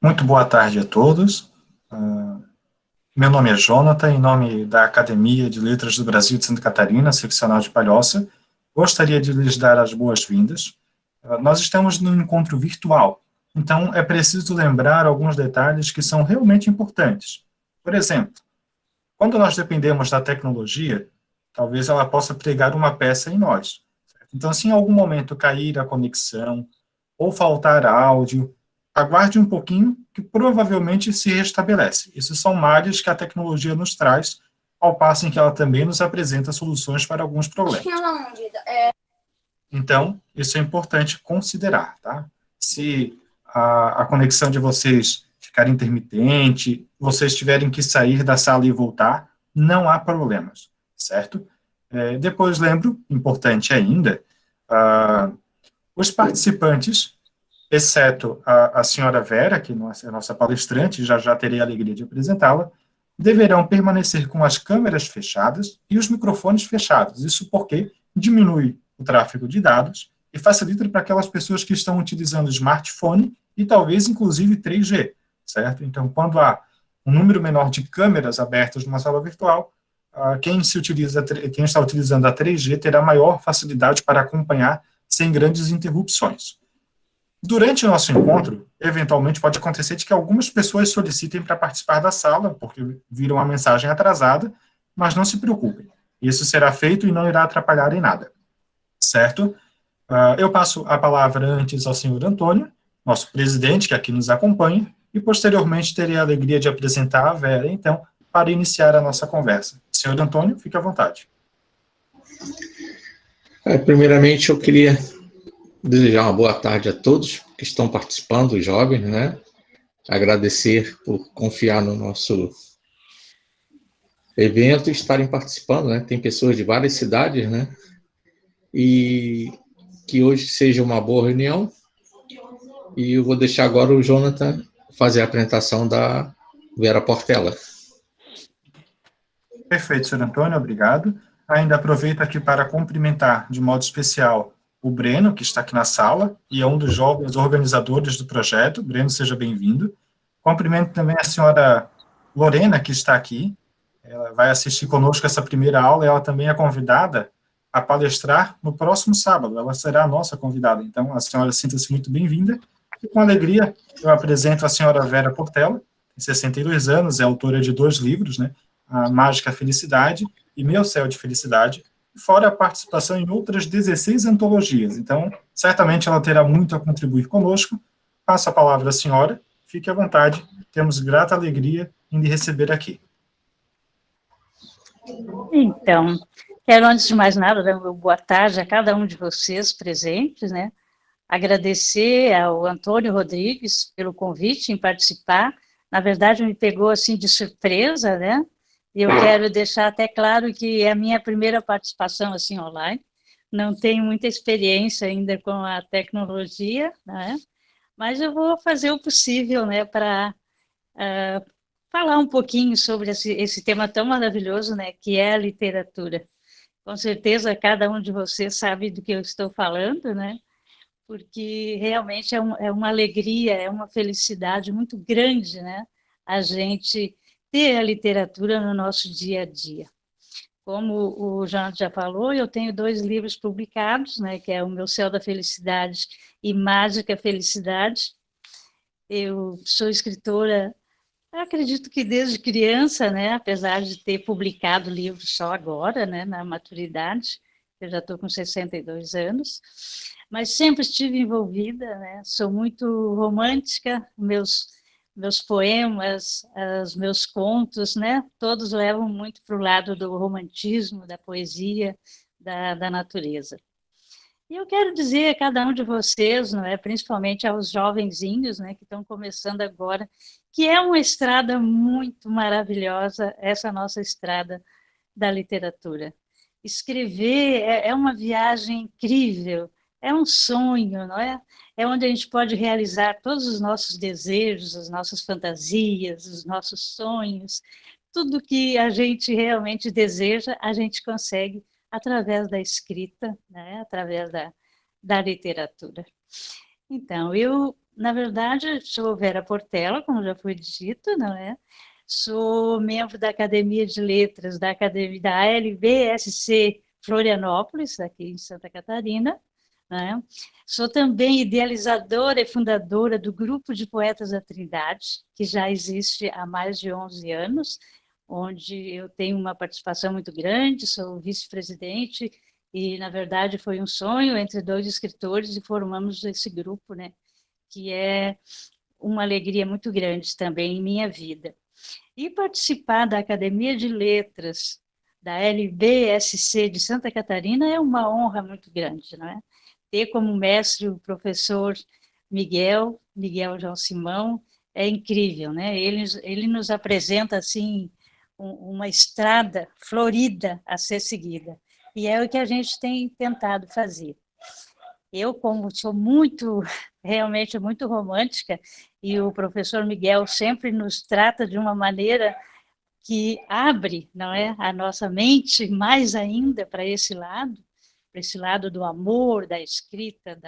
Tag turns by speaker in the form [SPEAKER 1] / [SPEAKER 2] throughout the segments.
[SPEAKER 1] Muito boa tarde a todos. Meu nome é Jonathan, em nome da Academia de Letras do Brasil de Santa Catarina, seccional de Palhoça. Gostaria de lhes dar as boas-vindas. Nós estamos num encontro virtual, então é preciso lembrar alguns detalhes que são realmente importantes. Por exemplo, quando nós dependemos da tecnologia, talvez ela possa pregar uma peça em nós. Certo? Então, se em algum momento cair a conexão ou faltar áudio, aguarde um pouquinho que provavelmente se restabelece. Isso são males que a tecnologia nos traz, ao passo em que ela também nos apresenta soluções para alguns problemas. Então, isso é importante considerar, tá? Se a conexão de vocês ficar intermitente, vocês tiverem que sair da sala e voltar, não há problemas, certo? Depois lembro, importante ainda, os participantes, exceto a senhora Vera, que é a nossa palestrante, já terei a alegria de apresentá-la, deverão permanecer com as câmeras fechadas e os microfones fechados. Isso porque diminui o tráfego de dados e facilita para aquelas pessoas que estão utilizando smartphone e talvez, inclusive, 3G, certo? Então, quando há um número menor de câmeras abertas numa sala virtual, quem está utilizando a 3G terá maior facilidade para acompanhar sem grandes interrupções. Durante o nosso encontro, eventualmente pode acontecer de que algumas pessoas solicitem para participar da sala, porque viram a mensagem atrasada, mas não se preocupem. Isso será feito e não irá atrapalhar em nada. Certo? Eu passo a palavra antes ao senhor Antônio, nosso presidente, que aqui nos acompanha, e posteriormente terei a alegria de apresentar a Vera, então, para iniciar a nossa conversa. Senhor Antônio, fique à vontade.
[SPEAKER 2] Primeiramente, eu queria desejar uma boa tarde a todos que estão participando, os jovens, né? Agradecer por confiar no nosso evento e estarem participando, né? Tem pessoas de várias cidades, né? E que hoje seja uma boa reunião. E eu vou deixar agora o Jonathan fazer a apresentação da Vera Portela.
[SPEAKER 1] Perfeito, senhor Antônio, obrigado. Ainda aproveito aqui para cumprimentar de modo especial o Breno, que está aqui na sala, e é um dos jovens organizadores do projeto. Breno, seja bem-vindo. Cumprimento também a senhora Lorena, que está aqui. Ela vai assistir conosco essa primeira aula, e ela também é convidada a palestrar no próximo sábado. Ela será a nossa convidada. Então, a senhora sinta-se muito bem-vinda. E com alegria, eu apresento a senhora Vera Portela, tem 62 anos, é autora de 2 livros, né? A Mágica Felicidade e Meu Céu de Felicidade, fora a participação em outras 16 antologias. Então, certamente ela terá muito a contribuir conosco. Passo a palavra à senhora, fique à vontade, temos grata alegria em lhe receber aqui.
[SPEAKER 3] Então, quero, antes de mais nada, dar uma boa tarde a cada um de vocês presentes, né? Agradecer ao Antônio Rodrigues pelo convite em participar. Na verdade, me pegou assim de surpresa, né? E eu quero deixar até claro que é a minha primeira participação assim online. Não tenho muita experiência ainda com a tecnologia, né? Mas eu vou fazer o possível, né, para falar um pouquinho sobre esse tema tão maravilhoso, né, que é a literatura. Com certeza, cada um de vocês sabe do que eu estou falando, né? Porque realmente é uma alegria, é uma felicidade muito grande, né? A gente ter a literatura no nosso dia a dia. Como o Jonathan já falou, eu tenho 2 livros publicados, né? Que é O Meu Céu da Felicidade e Mágica Felicidade. Eu sou escritora, acredito que desde criança, né? Apesar de ter publicado livros só agora, né? Na maturidade, eu já estou com 62 anos. Mas sempre estive envolvida, né? Sou muito romântica, meus poemas, os meus contos, né? Todos levam muito para o lado do romantismo, da poesia, da natureza. E eu quero dizer a cada um de vocês, não é? Principalmente aos jovenzinhos, né? Que estão começando agora, que é uma estrada muito maravilhosa, essa nossa estrada da literatura. Escrever é uma viagem incrível, é um sonho, não é? É onde a gente pode realizar todos os nossos desejos, as nossas fantasias, os nossos sonhos, tudo que a gente realmente deseja, a gente consegue através da escrita, né? Através da literatura. Então, eu, na verdade, sou Vera Portela, como já foi dito, não é? Sou membro da Academia de Letras da Academia da ALBSC Florianópolis, aqui em Santa Catarina, né? Sou também idealizadora e fundadora do Grupo de Poetas da Trindade, que já existe há mais de 11 anos, onde eu tenho uma participação muito grande, sou vice-presidente, e, na verdade, foi um sonho entre dois escritores e formamos esse grupo, né? Que é uma alegria muito grande também em minha vida. E participar da Academia de Letras da LBSC de Santa Catarina é uma honra muito grande, não é? Ter como mestre o professor Miguel João Simão, é incrível, né? Ele nos apresenta, assim, uma estrada florida a ser seguida, e é o que a gente tem tentado fazer. Eu, como sou realmente muito romântica, e o professor Miguel sempre nos trata de uma maneira que abre, não é, a nossa mente mais ainda para esse lado do amor, da escrita,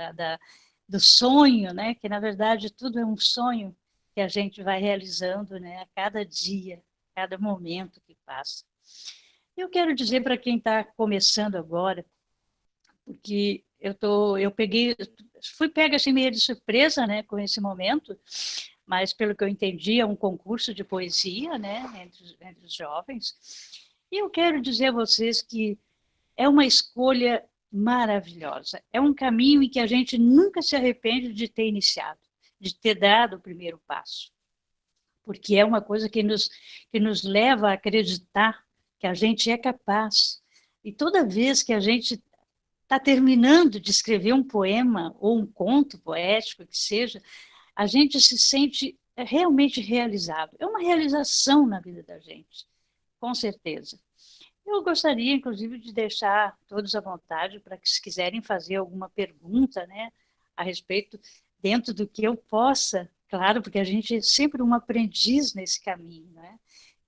[SPEAKER 3] do sonho, né, que na verdade tudo é um sonho que a gente vai realizando, né, a cada dia, a cada momento que passa. Eu quero dizer para quem está começando agora, porque fui pega assim meio de surpresa, né, com esse momento, mas pelo que eu entendi é um concurso de poesia, né, entre os jovens, e eu quero dizer a vocês que é uma escolha maravilhosa, é um caminho em que a gente nunca se arrepende de ter iniciado, de ter dado o primeiro passo, porque é uma coisa que nos leva a acreditar que a gente é capaz, e toda vez que a gente está terminando de escrever um poema ou um conto poético, que seja, a gente se sente realmente realizado. É uma realização na vida da gente, com certeza. Eu gostaria, inclusive, de deixar todos à vontade para que, se quiserem fazer alguma pergunta, né, a respeito, dentro do que eu possa, claro, porque a gente é sempre um aprendiz nesse caminho, né?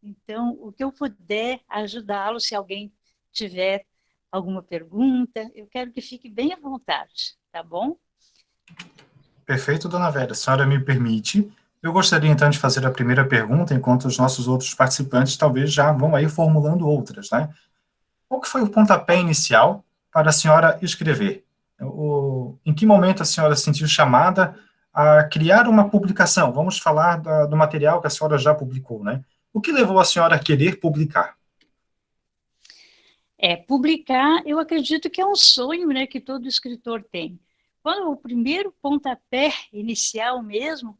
[SPEAKER 3] Então, o que eu puder ajudá-lo, se alguém tiver alguma pergunta, eu quero que fique bem à vontade, tá bom?
[SPEAKER 1] Perfeito, dona Vera. A senhora me permite. Eu gostaria, então, de fazer a primeira pergunta, enquanto os nossos outros participantes talvez já vão aí formulando outras, né? Qual que foi o pontapé inicial para a senhora escrever? Em que momento a senhora se sentiu chamada a criar uma publicação? Vamos falar do material que a senhora já publicou, né? O que levou a senhora a querer publicar?
[SPEAKER 3] Publicar, eu acredito que é um sonho, né, que todo escritor tem. Quando o primeiro pontapé inicial mesmo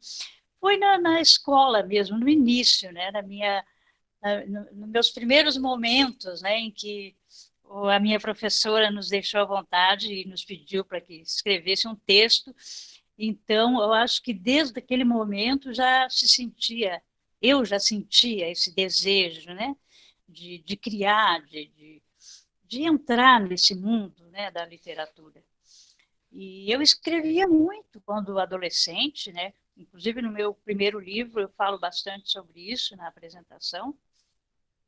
[SPEAKER 3] foi na escola mesmo, no início, né, nos meus primeiros momentos, né, em que a minha professora nos deixou à vontade e nos pediu para que escrevesse um texto. Então, eu acho que desde aquele momento eu já sentia esse desejo, né, de criar, de entrar nesse mundo, né, da literatura. E eu escrevia muito quando adolescente, né? Inclusive no meu primeiro livro eu falo bastante sobre isso na apresentação.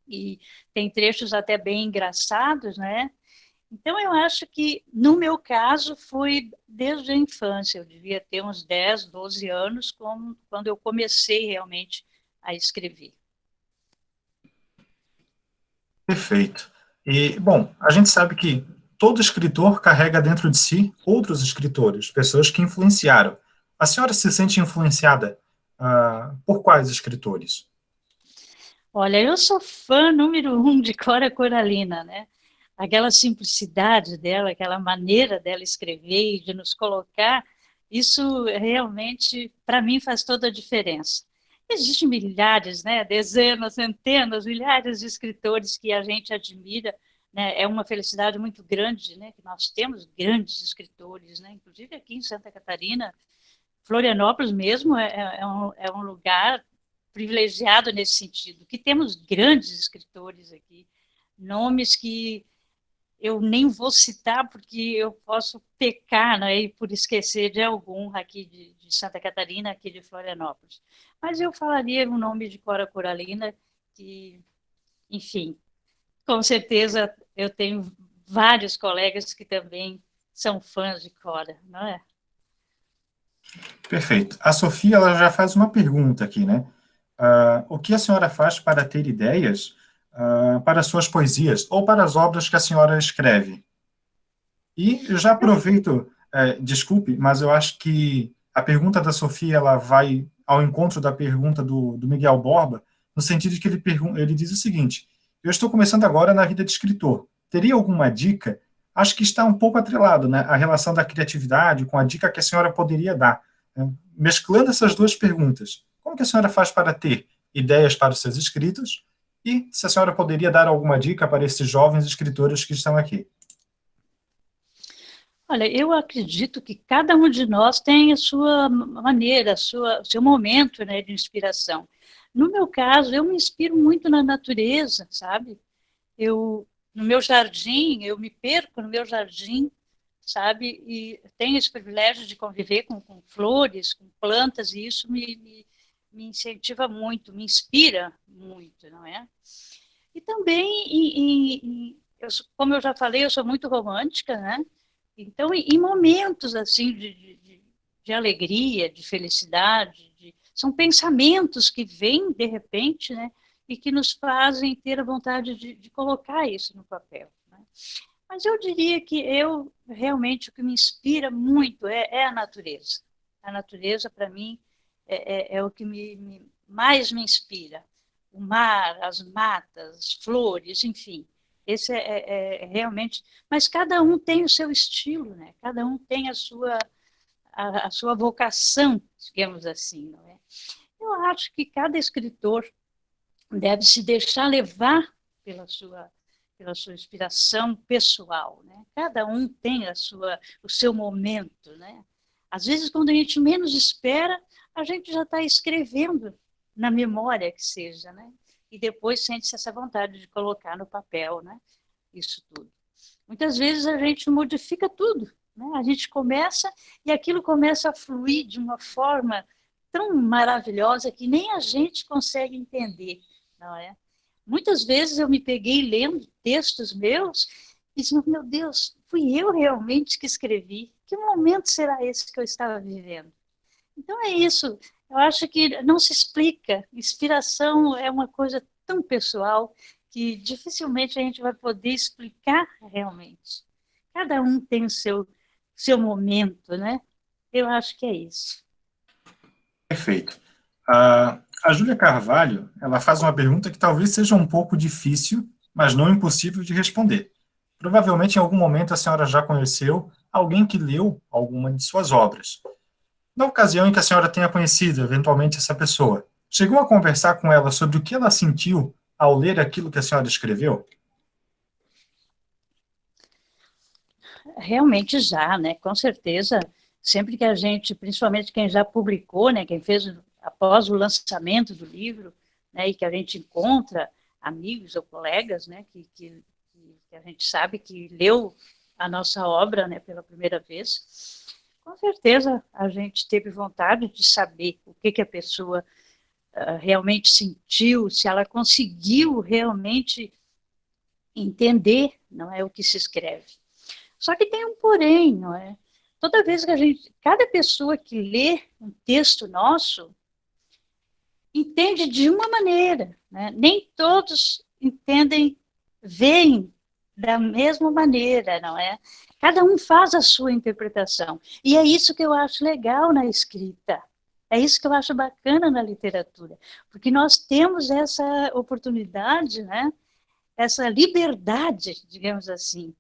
[SPEAKER 3] E tem trechos até bem engraçados, né? Então eu acho que no meu caso foi desde a infância, eu devia ter uns 10, 12 anos quando eu comecei realmente a escrever.
[SPEAKER 1] Perfeito. E, bom, a gente sabe que todo escritor carrega dentro de si outros escritores, pessoas que influenciaram. A senhora se sente influenciada por quais escritores?
[SPEAKER 3] Olha, eu sou fã número um de Cora Coralina, né? Aquela simplicidade dela, aquela maneira dela escrever e de nos colocar, isso realmente, para mim, faz toda a diferença. Existem milhares, né? Dezenas, centenas, milhares de escritores que a gente admira, né? É uma felicidade muito grande, né? Que nós temos grandes escritores, né? Inclusive aqui em Santa Catarina, Florianópolis mesmo é um lugar privilegiado nesse sentido, que temos grandes escritores aqui, nomes que eu nem vou citar porque eu posso pecar, né, por esquecer de algum aqui de Santa Catarina, aqui de Florianópolis. Mas eu falaria o nome de Cora Coralina, que, enfim, com certeza eu tenho vários colegas que também são fãs de Cora, não é?
[SPEAKER 1] Perfeito. A Sofia, ela já faz uma pergunta aqui, né? O que a senhora faz para ter ideias para suas poesias ou para as obras que a senhora escreve? E eu já aproveito, desculpe, mas eu acho que a pergunta da Sofia, ela vai ao encontro da pergunta do Miguel Borba, no sentido de que ele diz o seguinte: eu estou começando agora na vida de escritor. Teria alguma dica? Acho que está um pouco atrelado, né, a relação da criatividade com a dica que a senhora poderia dar, né? Mesclando essas duas perguntas. Como que a senhora faz para ter ideias para os seus escritos? E se a senhora poderia dar alguma dica para esses jovens escritores que estão aqui?
[SPEAKER 3] Olha, eu acredito que cada um de nós tem a sua maneira, o seu momento, né, de inspiração. No meu caso, eu me inspiro muito na natureza, sabe? No meu jardim, eu me perco no meu jardim, sabe? E tenho esse privilégio de conviver com flores, com plantas, e isso me incentiva muito, me inspira muito, não é? E também, como eu já falei, eu sou muito romântica, né? Então, em momentos assim de alegria, de felicidade, são pensamentos que vêm de repente, né? E que nos fazem ter a vontade de colocar isso no papel, né? Mas eu diria que realmente, o que me inspira muito é a natureza. A natureza, para mim, é o que mais me inspira. O mar, as matas, as flores, enfim. Esse é realmente... Mas cada um tem o seu estilo, né? Cada um tem a sua vocação, digamos assim, não é? Eu acho que cada escritor deve se deixar levar pela sua inspiração pessoal, né? Cada um tem o seu momento, né? Às vezes, quando a gente menos espera, a gente já está escrevendo na memória que seja, né? E depois sente-se essa vontade de colocar no papel, né? Isso tudo. Muitas vezes a gente modifica tudo, né? A gente começa e aquilo começa a fluir de uma forma tão maravilhosa que nem a gente consegue entender, não é? Muitas vezes eu me peguei lendo textos meus e disse, meu Deus, fui eu realmente que escrevi? Que momento será esse que eu estava vivendo? Então é isso. Eu acho que não se explica. Inspiração é uma coisa tão pessoal que dificilmente a gente vai poder explicar realmente. Cada um tem o seu momento, né? Eu acho que é isso.
[SPEAKER 1] Perfeito. A Júlia Carvalho, ela faz uma pergunta que talvez seja um pouco difícil, mas não impossível de responder. Provavelmente, em algum momento, a senhora já conheceu alguém que leu alguma de suas obras. Na ocasião em que a senhora tenha conhecido, eventualmente, essa pessoa, chegou a conversar com ela sobre o que ela sentiu ao ler aquilo que a senhora escreveu?
[SPEAKER 3] Realmente já, né? Com certeza, sempre que a gente, principalmente quem já publicou, né? Quem fez após o lançamento do livro, né? E que a gente encontra amigos ou colegas, né? Que a gente sabe que leu a nossa obra, né? Pela primeira vez. Com certeza a gente teve vontade de saber o que a pessoa realmente sentiu, se ela conseguiu realmente entender, não é o que se escreve. Só que tem um porém, não é? Toda vez que cada pessoa que lê um texto nosso, entende de uma maneira, né? Nem todos entendem, veem da mesma maneira, não é? Cada um faz a sua interpretação. E é isso que eu acho legal na escrita. É isso que eu acho bacana na literatura, porque nós temos essa oportunidade, né? Essa liberdade, digamos assim,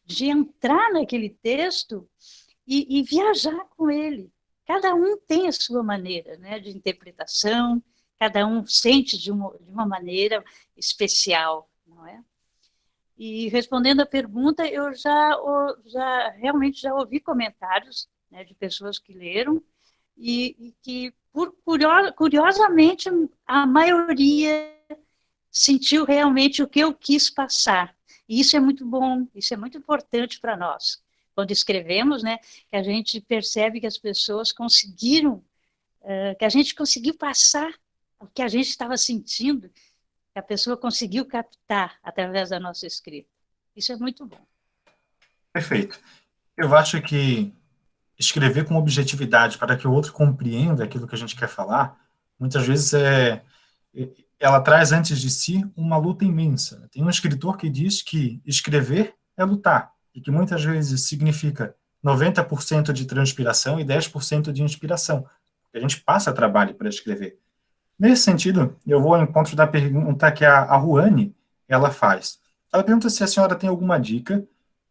[SPEAKER 3] de entrar naquele texto e viajar com ele. Cada um tem a sua maneira, né, de interpretação, cada um sente de uma maneira especial, não é? E respondendo à pergunta, eu realmente já ouvi comentários, né, de pessoas que leram e que, curiosamente, a maioria sentiu realmente o que eu quis passar. E isso é muito bom, isso é muito importante para nós. Quando escrevemos, né, que a gente percebe que as pessoas conseguiram, que a gente conseguiu passar o que a gente estava sentindo, que a pessoa conseguiu captar através da nossa escrita. Isso é muito bom.
[SPEAKER 1] Perfeito. Eu acho que escrever com objetividade para que o outro compreenda aquilo que a gente quer falar, muitas vezes ela traz antes de si uma luta imensa. Tem um escritor que diz que escrever é lutar, e que muitas vezes significa 90% de transpiração e 10% de inspiração. A gente passa trabalho para escrever. Nesse sentido, eu vou ao encontro da pergunta que a Ruane ela faz. Ela pergunta se a senhora tem alguma dica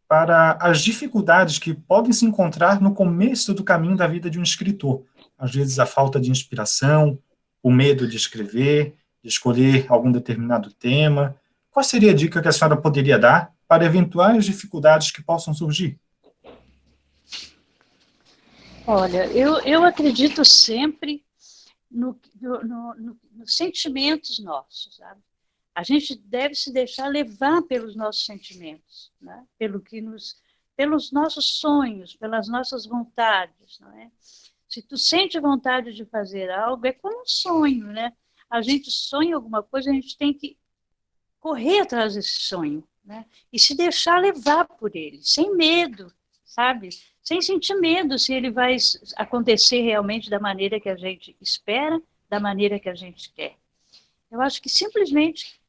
[SPEAKER 1] para as dificuldades que podem se encontrar no começo do caminho da vida de um escritor. Às vezes a falta de inspiração, o medo de escrever, de escolher algum determinado tema. Qual seria a dica que a senhora poderia dar para eventuais dificuldades que possam surgir?
[SPEAKER 3] Olha, eu acredito sempre nos sentimentos nossos, sabe? A gente deve se deixar levar pelos nossos sentimentos, né? Pelos nossos sonhos, pelas nossas vontades, não é? Se tu sente vontade de fazer algo, é como um sonho, né? A gente sonha alguma coisa, a gente tem que correr atrás desse sonho, né? E se deixar levar por ele, sem medo, sabe? Sem sentir medo se ele vai acontecer realmente da maneira que a gente espera, da maneira que a gente quer. Eu acho que simplesmente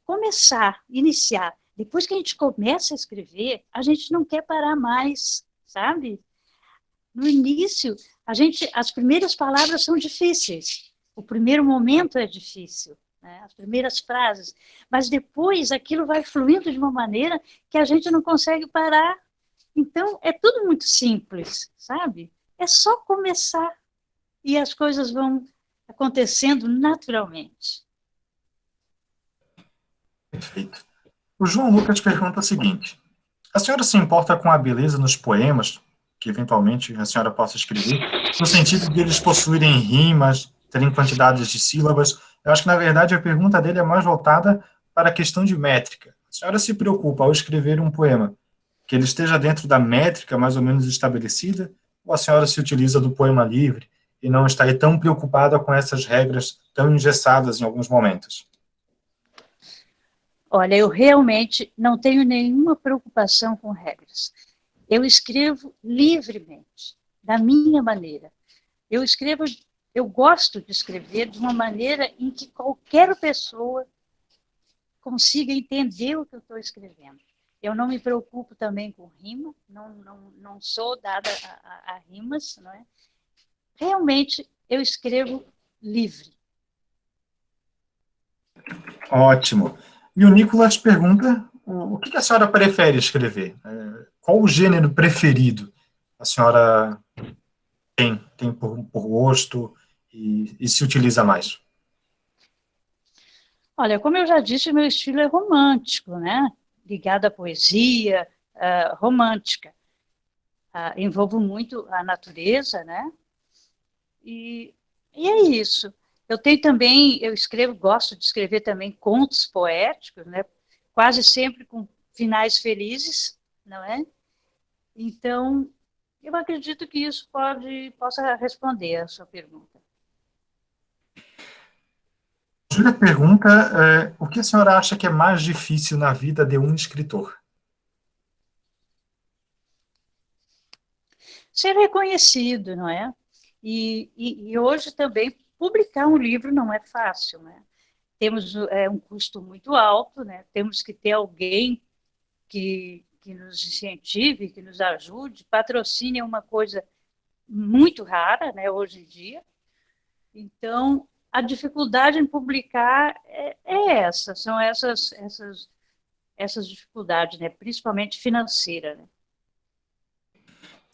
[SPEAKER 3] começar, iniciar. Depois que a gente começa a escrever, a gente não quer parar mais, sabe? No início, as primeiras palavras são difíceis. O primeiro momento é difícil, né? As primeiras frases. Mas depois aquilo vai fluindo de uma maneira que a gente não consegue parar. Então, é tudo muito simples, sabe? É só começar e as coisas vão acontecendo naturalmente.
[SPEAKER 1] Perfeito. O João Lucas pergunta o seguinte: a senhora se importa com a beleza nos poemas que eventualmente a senhora possa escrever, no sentido de eles possuírem rimas, terem quantidades de sílabas? Eu acho que, na verdade, a pergunta dele é mais voltada para a questão de métrica. A senhora se preocupa ao escrever um poema que ele esteja dentro da métrica mais ou menos estabelecida, ou a senhora se utiliza do poema livre e não está aí tão preocupada com essas regras tão engessadas em alguns momentos?
[SPEAKER 3] Olha, eu realmente não tenho nenhuma preocupação com regras. Eu escrevo livremente, da minha maneira. Eu gosto de escrever de uma maneira em que qualquer pessoa consiga entender o que eu estou escrevendo. Eu não me preocupo também com rima, não sou dada a rimas, não é? Realmente, eu escrevo livre.
[SPEAKER 1] Ótimo. E o Nicolas pergunta o que a senhora prefere escrever? Qual o gênero preferido a senhora tem por gosto e se utiliza mais?
[SPEAKER 3] Olha, como eu já disse, meu estilo é romântico, né? Ligado à poesia, romântica. Envolvo muito a natureza, né? E é isso. Gosto de escrever também contos poéticos, né? Quase sempre com finais felizes, não é? Então, eu acredito que isso possa responder a sua pergunta.
[SPEAKER 1] Júlia pergunta o que a senhora acha que é mais difícil na vida de um escritor?
[SPEAKER 3] Ser reconhecido, não é? E hoje também publicar um livro não é fácil, né? Temos um custo muito alto, né? Temos que ter alguém que nos incentive, que nos ajude. Patrocínio é uma coisa muito rara, né, hoje em dia. Então, a dificuldade em publicar são essas dificuldades, né, principalmente financeira, né?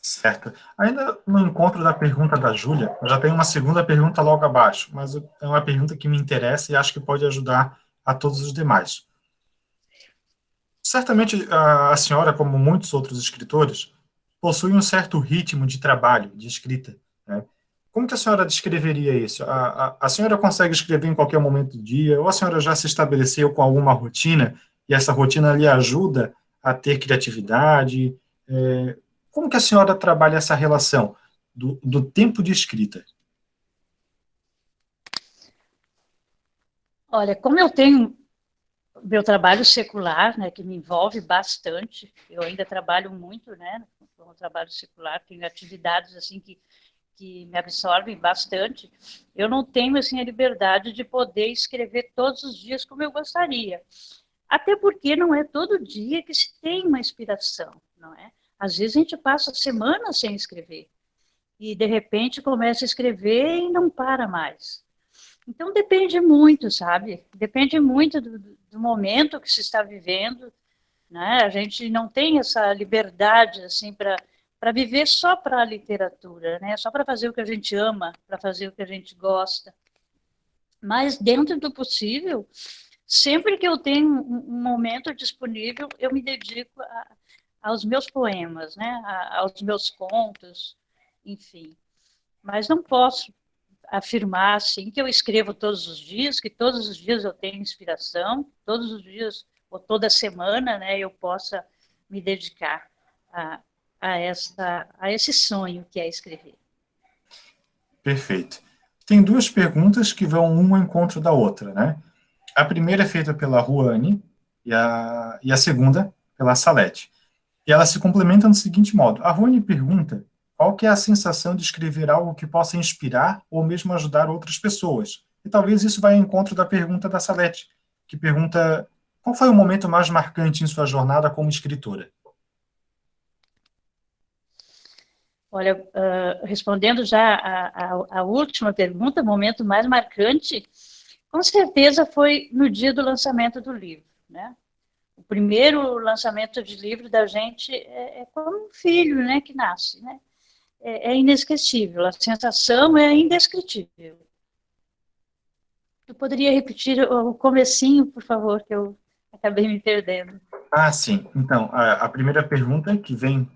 [SPEAKER 1] Certo. Ainda no encontro da pergunta da Júlia, eu já tenho uma segunda pergunta logo abaixo, mas é uma pergunta que me interessa e acho que pode ajudar a todos os demais. Certamente a senhora, como muitos outros escritores, possui um certo ritmo de trabalho, de escrita, né? Como que a senhora descreveria isso? A senhora consegue escrever em qualquer momento do dia, ou a senhora já se estabeleceu com alguma rotina, e essa rotina lhe ajuda a ter criatividade? Como que a senhora trabalha essa relação do tempo de escrita?
[SPEAKER 3] Olha, como eu tenho meu trabalho secular, né, que me envolve bastante. Eu ainda trabalho muito, né, com o trabalho secular, tenho atividades assim que me absorvem bastante. Eu não tenho assim a liberdade de poder escrever todos os dias como eu gostaria. Até porque não é todo dia que se tem uma inspiração, não é? Às vezes a gente passa semanas sem escrever e de repente começa a escrever e não para mais. Então depende muito, sabe? Depende muito do momento que se está vivendo, né? A gente não tem essa liberdade assim para viver só para a literatura, né? Só para fazer o que a gente ama, para fazer o que a gente gosta. Mas dentro do possível, sempre que eu tenho um momento disponível, eu me dedico aos meus poemas, né? Aos meus contos, enfim. Mas não posso afirmar assim que eu escrevo todos os dias, que todos os dias eu tenho inspiração, todos os dias ou toda semana, né, eu possa me dedicar a, a esse sonho que é escrever.
[SPEAKER 1] Perfeito. Tem duas perguntas que vão uma ao encontro da outra, né? A primeira é feita pela Ruane e a segunda pela Salete. E elas se complementam do seguinte modo. A Ruane pergunta qual que é a sensação de escrever algo que possa inspirar ou mesmo ajudar outras pessoas. E talvez isso vá ao encontro da pergunta da Salete, que pergunta qual foi o momento mais marcante em sua jornada como escritora?
[SPEAKER 3] Olha, respondendo já a última pergunta, o momento mais marcante, com certeza foi no dia do lançamento do livro, né? O primeiro lançamento de livro da gente é como um filho, né, que nasce, né? É inesquecível, a sensação é indescritível. Tu poderia repetir o comecinho, por favor, que eu acabei me perdendo.
[SPEAKER 1] Ah, sim. Então, a primeira pergunta que vem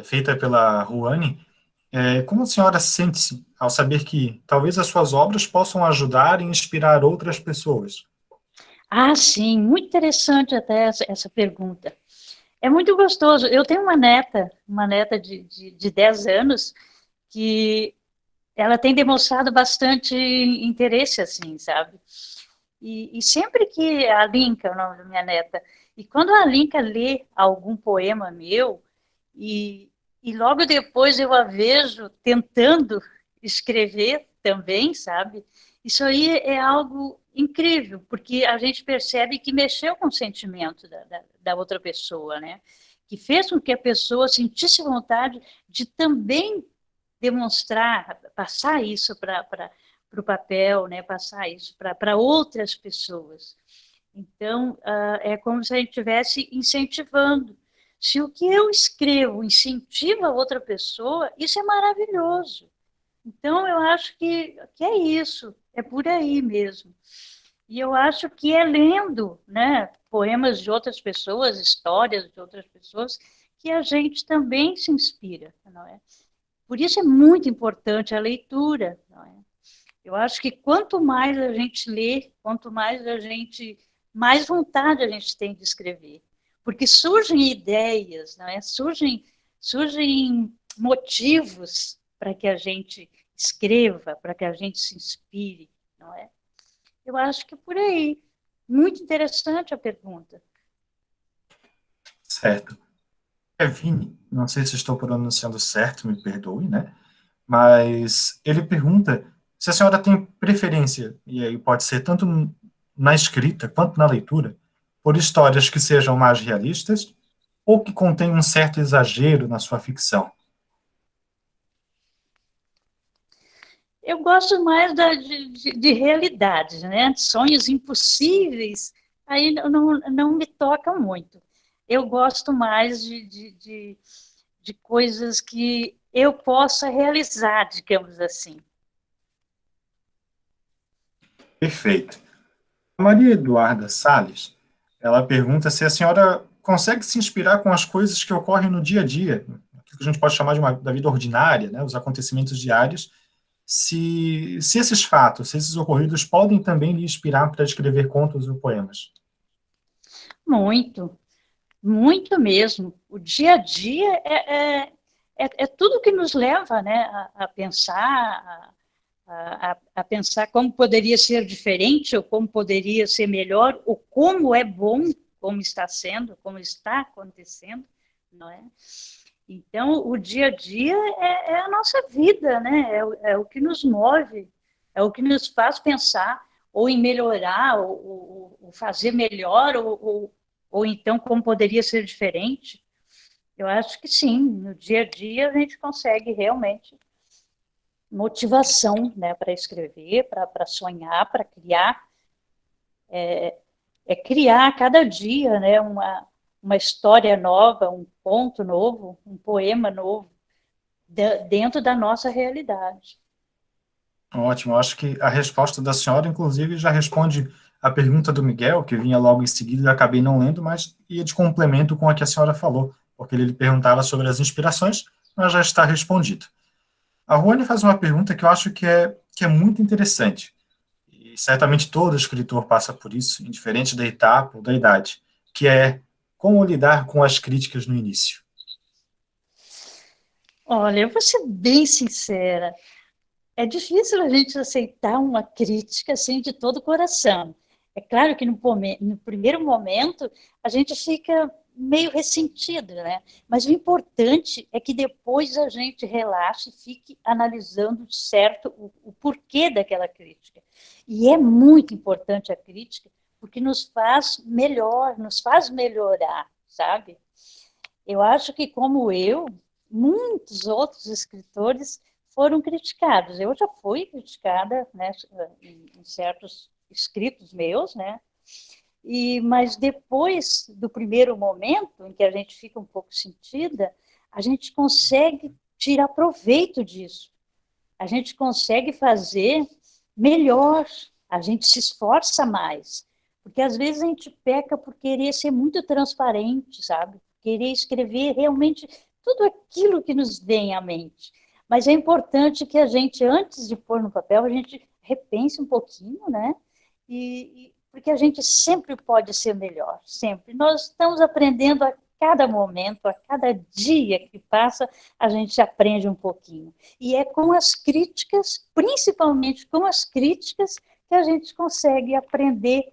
[SPEAKER 1] feita pela Ruane é como a senhora sente-se ao saber que talvez as suas obras possam ajudar e inspirar outras pessoas?
[SPEAKER 3] Ah, sim, muito interessante até essa pergunta. É muito gostoso. Eu tenho uma neta de 10 anos, que ela tem demonstrado bastante interesse, assim, sabe? E sempre que a Linka, o nome da minha neta, e quando a Linka lê algum poema meu, e logo depois eu a vejo tentando escrever também, sabe? Isso aí é algo incrível, porque a gente percebe que mexeu com o sentimento da outra pessoa, né? Que fez com que a pessoa sentisse vontade de também demonstrar, passar isso para o papel, né? Passar isso para outras pessoas. Então, é como se a gente estivesse incentivando. Se o que eu escrevo incentiva outra pessoa, isso é maravilhoso. Então, eu acho que é isso, é por aí mesmo. E eu acho que é lendo, né, poemas de outras pessoas, histórias de outras pessoas, que a gente também se inspira, não é? Por isso é muito importante a leitura, não é? Eu acho que quanto mais a gente lê, quanto mais a gente, mais vontade a gente tem de escrever, porque surgem ideias, não é? Surgem motivos para que a gente escreva, para que a gente se inspire, não é? Eu acho que é por aí. Muito interessante a pergunta.
[SPEAKER 1] Certo. Kevin, não sei se estou pronunciando certo, me perdoe, né? Mas ele pergunta se a senhora tem preferência, e aí pode ser tanto na escrita quanto na leitura, por histórias que sejam mais realistas ou que contêm um certo exagero na sua ficção.
[SPEAKER 3] Eu gosto mais de realidades, né? Sonhos impossíveis, aí não me tocam muito. Eu gosto mais de coisas que eu possa realizar, digamos assim.
[SPEAKER 1] Perfeito. A Maria Eduarda Salles, ela pergunta se a senhora consegue se inspirar com as coisas que ocorrem no dia a dia, aquilo que a gente pode chamar da vida ordinária, né, os acontecimentos diários, se esses fatos, se esses ocorridos podem também lhe inspirar para escrever contos ou poemas.
[SPEAKER 3] Muito, muito mesmo. O dia a dia é tudo que nos leva, né, a pensar, a pensar como poderia ser diferente, ou como poderia ser melhor, ou como é bom, como está sendo, como está acontecendo, não é? Então, o dia a dia é a nossa vida, né? É o que nos move, é o que nos faz pensar ou em melhorar, ou fazer melhor, ou então como poderia ser diferente. Eu acho que sim, no dia a dia a gente consegue realmente motivação, né, para escrever, para sonhar, para criar. É criar a cada dia, né, uma história nova, um conto novo, um poema novo, dentro da nossa realidade.
[SPEAKER 1] Ótimo, acho que a resposta da senhora, inclusive, já responde a pergunta do Miguel, que vinha logo em seguida, eu acabei não lendo, mas ia de complemento com a que a senhora falou, porque ele perguntava sobre as inspirações, mas já está respondido. A Ruane faz uma pergunta que eu acho que é muito interessante, e certamente todo escritor passa por isso, indiferente da etapa ou da idade, que é como lidar com as críticas no início.
[SPEAKER 3] Olha, eu vou ser bem sincera, é difícil a gente aceitar uma crítica assim de todo o coração. É claro que no primeiro momento a gente fica meio ressentido, né? Mas o importante é que depois a gente relaxe e fique analisando certo o porquê daquela crítica. E é muito importante a crítica porque nos faz melhor, nos faz melhorar, sabe? Eu acho que, como eu, muitos outros escritores foram criticados. Eu já fui criticada, né, em certos escritos meus, né? Mas depois do primeiro momento, em que a gente fica um pouco sentida, a gente consegue tirar proveito disso. A gente consegue fazer melhor, a gente se esforça mais. Porque às vezes a gente peca por querer ser muito transparente, sabe? Querer escrever realmente tudo aquilo que nos vem à mente. Mas é importante que a gente, antes de pôr no papel, a gente repense um pouquinho, né? Porque a gente sempre pode ser melhor, sempre. Nós estamos aprendendo a cada momento, a cada dia que passa, a gente aprende um pouquinho. E é com as críticas, principalmente com as críticas, que a gente consegue aprender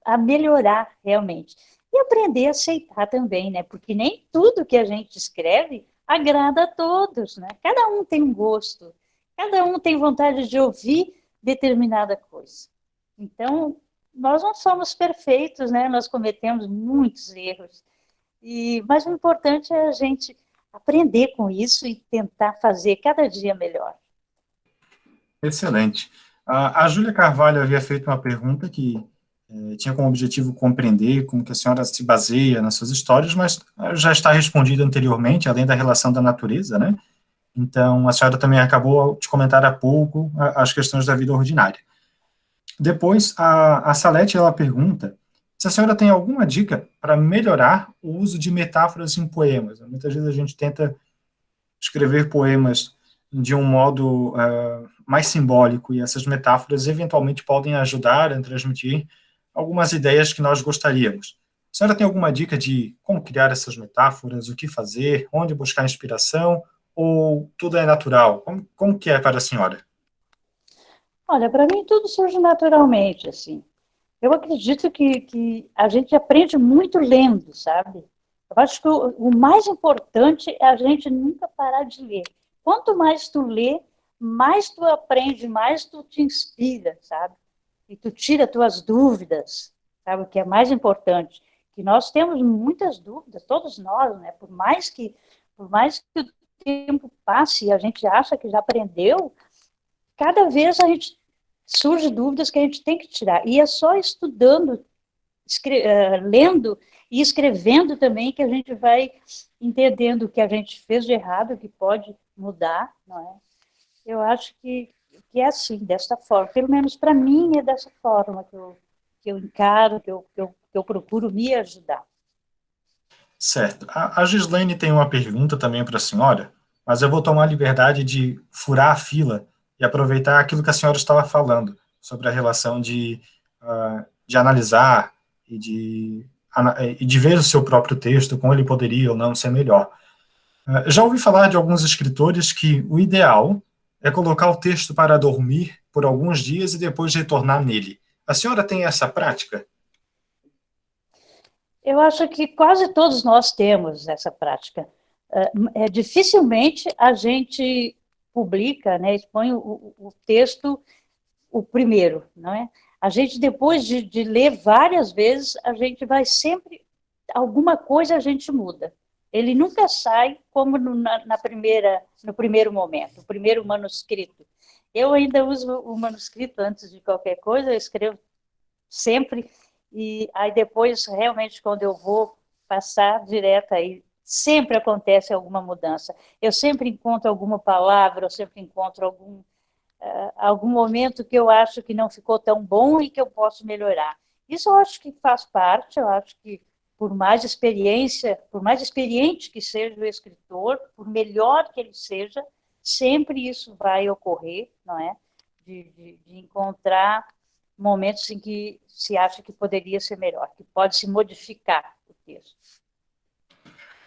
[SPEAKER 3] a melhorar realmente. E aprender a aceitar também, né? Porque nem tudo que a gente escreve agrada a todos, né? Cada um tem um gosto, cada um tem vontade de ouvir determinada coisa. Então, nós não somos perfeitos, né? Nós cometemos muitos erros. Mas o importante é a gente aprender com isso e tentar fazer cada dia melhor.
[SPEAKER 1] Excelente. A Júlia Carvalho havia feito uma pergunta que tinha como objetivo compreender como que a senhora se baseia nas suas histórias, mas já está respondida anteriormente, além da relação da natureza, né? Então, a senhora também acabou de comentar há pouco as questões da vida ordinária. Depois, a Salete, ela pergunta se a senhora tem alguma dica para melhorar o uso de metáforas em poemas. Muitas vezes a gente tenta escrever poemas de um modo mais simbólico, e essas metáforas eventualmente podem ajudar a transmitir algumas ideias que nós gostaríamos. A senhora tem alguma dica de como criar essas metáforas, o que fazer, onde buscar inspiração, ou tudo é natural? Como que é para a senhora?
[SPEAKER 3] Olha, para mim tudo surge naturalmente, assim. Eu acredito que a gente aprende muito lendo, sabe? Eu acho que o mais importante é a gente nunca parar de ler. Quanto mais tu lê, mais tu aprende, mais tu te inspira, sabe? E tu tira tuas dúvidas, sabe? O que é mais importante. Que nós temos muitas dúvidas, todos nós, né? Por mais que o tempo passe e a gente acha que já aprendeu, cada vez a gente surge dúvidas que a gente tem que tirar. E é só estudando, lendo e escrevendo também que a gente vai entendendo o que a gente fez de errado, o que pode mudar, não é? Eu acho que é assim, dessa forma. Pelo menos para mim é dessa forma que eu encaro, que eu procuro me ajudar.
[SPEAKER 1] Certo. A Gislaine tem uma pergunta também para a senhora, mas eu vou tomar a liberdade de furar a fila e aproveitar aquilo que a senhora estava falando sobre a relação de analisar e de ver o seu próprio texto, como ele poderia ou não ser melhor. Já ouvi falar de alguns escritores que o ideal é colocar o texto para dormir por alguns dias e depois retornar nele. A senhora tem essa prática?
[SPEAKER 3] Eu acho que quase todos nós temos essa prática. Dificilmente a gente publica, né, expõe o texto o primeiro, não é? A gente, depois de ler várias vezes, a gente vai sempre, alguma coisa a gente muda. Ele nunca sai como no primeiro momento, o primeiro manuscrito. Eu ainda uso o manuscrito antes de qualquer coisa, eu escrevo sempre, e aí depois, realmente, quando eu vou passar direto aí, sempre acontece alguma mudança. Eu sempre encontro alguma palavra, eu sempre encontro algum momento que eu acho que não ficou tão bom e que eu posso melhorar. Isso eu acho que faz parte, eu acho que por mais experiência, por mais experiente que seja o escritor, por melhor que ele seja, sempre isso vai ocorrer, não é? De encontrar momentos em que se acha que poderia ser melhor, que pode se modificar o texto. Isso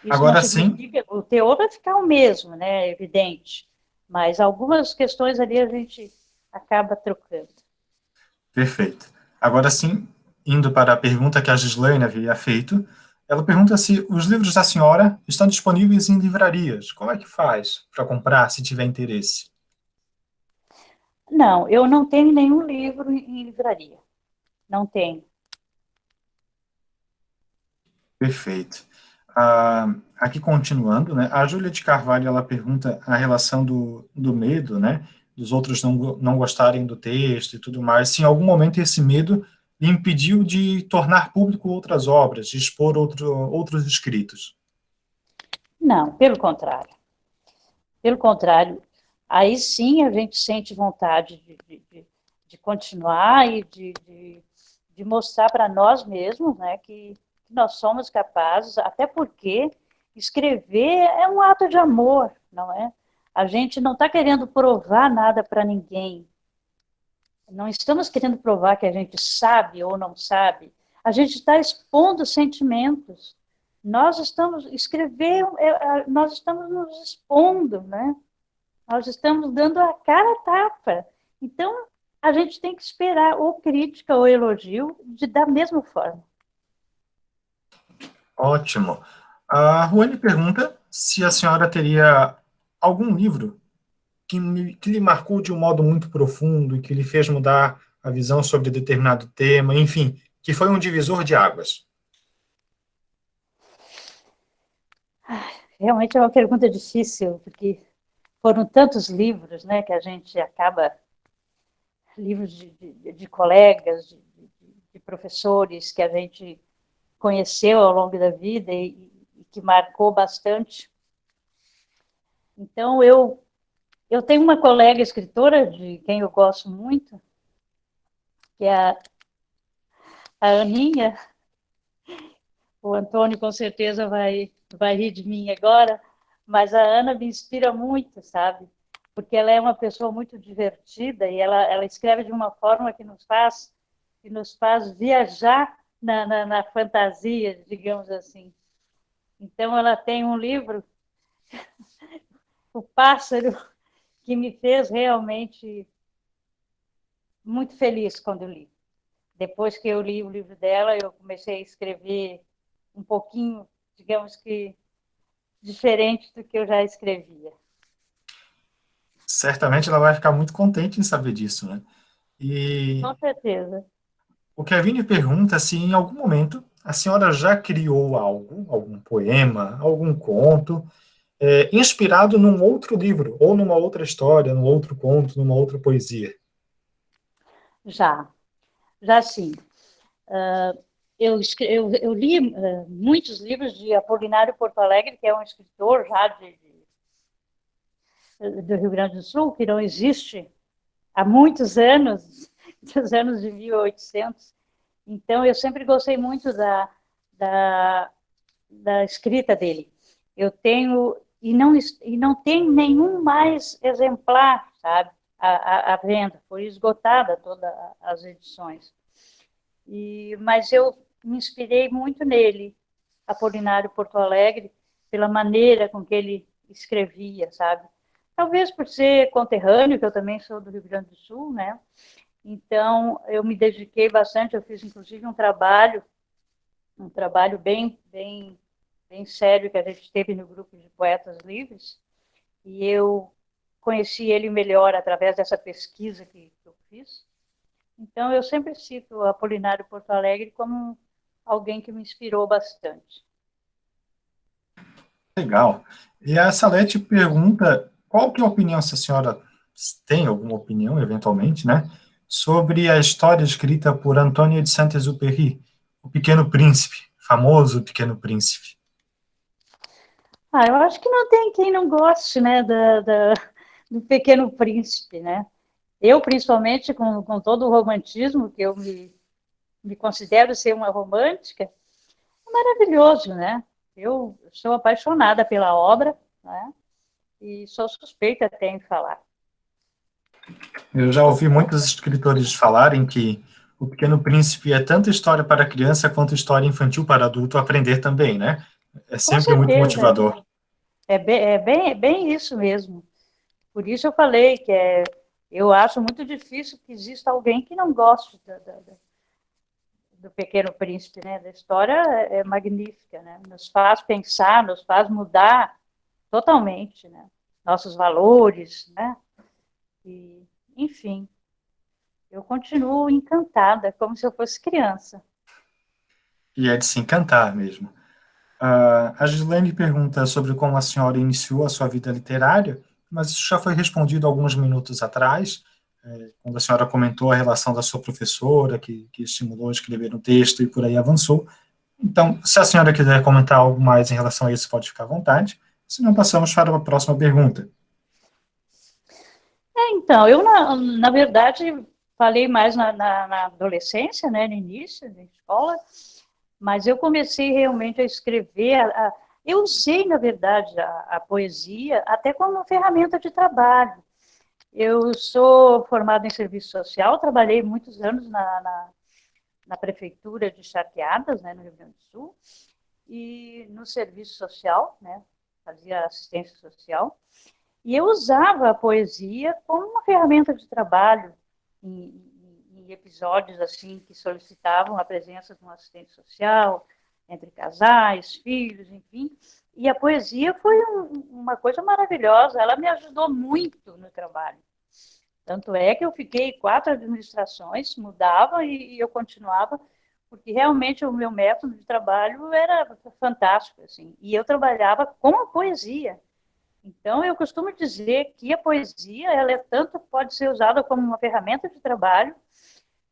[SPEAKER 3] não
[SPEAKER 1] Agora sim,
[SPEAKER 3] significa, o teor vai ficar o mesmo, né, é evidente, mas algumas questões ali a gente acaba trocando.
[SPEAKER 1] perfeito. Agora sim, indo para a pergunta que a Gislaine havia feito, ela pergunta se os livros da senhora estão disponíveis em livrarias. Como é que faz para comprar, se tiver interesse?
[SPEAKER 3] Não, eu não tenho nenhum livro em livraria, não tenho.
[SPEAKER 1] Perfeito. Aqui continuando, né, a Júlia de Carvalho, ela pergunta a relação do medo, né, dos outros não gostarem do texto e tudo mais, se em algum momento esse medo lhe impediu de tornar público outras obras, de expor outros escritos.
[SPEAKER 3] Não, pelo contrário. Pelo contrário, aí sim a gente sente vontade de continuar e de mostrar para nós mesmos, né, que nós somos capazes, até porque escrever é um ato de amor, não é? A gente não está querendo provar nada para ninguém. Não estamos querendo provar que a gente sabe ou não sabe. A gente está expondo sentimentos. Nós estamos nós estamos nos expondo, né? Nós estamos dando a cara a tapa. Então, a gente tem que esperar ou crítica ou elogio da mesma forma.
[SPEAKER 1] Ótimo. A Ruane pergunta se a senhora teria algum livro que lhe marcou de um modo muito profundo e que lhe fez mudar a visão sobre determinado tema, enfim, que foi um divisor de águas.
[SPEAKER 3] Realmente é uma pergunta difícil, porque foram tantos livros, né, que a gente acaba, livros de colegas, de professores que a gente conheceu ao longo da vida e que marcou bastante. Então, eu tenho uma colega escritora, de quem eu gosto muito, que é a Aninha. O Antônio com certeza vai rir de mim agora, mas a Ana me inspira muito, sabe? Porque ela é uma pessoa muito divertida e ela escreve de uma forma que nos faz viajar na fantasia, digamos assim. Então, ela tem um livro, O Pássaro, que me fez realmente muito feliz quando eu li. Depois que eu li o livro dela, eu comecei a escrever um pouquinho, digamos que, diferente do que eu já escrevia.
[SPEAKER 1] Certamente ela vai ficar muito contente em saber disso, né? E
[SPEAKER 3] Com certeza.
[SPEAKER 1] o Kevin pergunta se em algum momento a senhora já criou algo, algum poema, algum conto, inspirado num outro livro, ou numa outra história, num outro conto, numa outra poesia.
[SPEAKER 3] Já sim. Eu li muitos livros de Apolinário Porto Alegre, que é um escritor já do Rio Grande do Sul, que não existe há muitos anos, dos anos de 1800. Então, eu sempre gostei muito da escrita dele. Eu tenho, e não tem nenhum mais exemplar, sabe, à venda, foi esgotada todas as edições. Mas eu me inspirei muito nele, Apolinário Porto Alegre, pela maneira com que ele escrevia, sabe? talvez por ser conterrâneo, que eu também sou do Rio Grande do Sul, né? Então, eu me dediquei bastante, eu fiz, inclusive, um trabalho bem sério que a gente teve no grupo de Poetas Livres, e eu conheci ele melhor através dessa pesquisa que eu fiz. Então, eu sempre cito o Apolinário Porto Alegre como alguém que me inspirou bastante.
[SPEAKER 1] Legal. E a Salete pergunta qual que é a opinião, se a senhora tem alguma opinião, eventualmente, né, sobre a história escrita por Antônio de Saint-Exupéry, O Pequeno Príncipe, famoso Pequeno Príncipe.
[SPEAKER 3] Eu acho que não tem quem não goste, né, do Pequeno Príncipe, né? Eu, principalmente, com todo o romantismo, que eu me considero ser uma romântica, é maravilhoso, né? Eu sou apaixonada pela obra, né? E sou suspeita até em falar.
[SPEAKER 1] Eu já ouvi muitos escritores falarem que O Pequeno Príncipe é tanto história para criança quanto história infantil para adulto aprender também, né? É
[SPEAKER 3] Com
[SPEAKER 1] sempre muito
[SPEAKER 3] certeza,
[SPEAKER 1] motivador.
[SPEAKER 3] é bem isso mesmo. Por isso eu falei que eu acho muito difícil que exista alguém que não goste do Pequeno Príncipe, né? Da história é magnífica, né? Nos faz pensar, nos faz mudar totalmente, né? Nossos valores, né? E, enfim, eu continuo encantada, como se eu fosse criança.
[SPEAKER 1] E é de se encantar mesmo. A Gislaine pergunta sobre como a senhora iniciou a sua vida literária, mas isso já foi respondido alguns minutos atrás, quando a senhora comentou a relação da sua professora, que estimulou a escrever um texto e por aí avançou. Então, se a senhora quiser comentar algo mais em relação a isso, pode ficar à vontade. Se não, passamos para a próxima pergunta.
[SPEAKER 3] Então, eu, na verdade, falei mais na adolescência, né? No início da escola, mas eu comecei realmente a escrever. Eu usei, na verdade, a poesia até como ferramenta de trabalho. Eu sou formada em serviço social, trabalhei muitos anos na prefeitura de Charqueadas, né, no Rio Grande do Sul, e no serviço social, né, fazia assistência social, e eu usava a poesia como uma ferramenta de trabalho em episódios assim que solicitavam a presença de um assistente social, entre casais, filhos, enfim. E a poesia foi uma coisa maravilhosa, ela me ajudou muito no trabalho. Tanto é que eu fiquei 4 administrações, mudava e eu continuava, porque realmente o meu método de trabalho era fantástico, assim. E eu trabalhava com a poesia. Então, eu costumo dizer que a poesia, ela é tanto, pode ser usada como uma ferramenta de trabalho,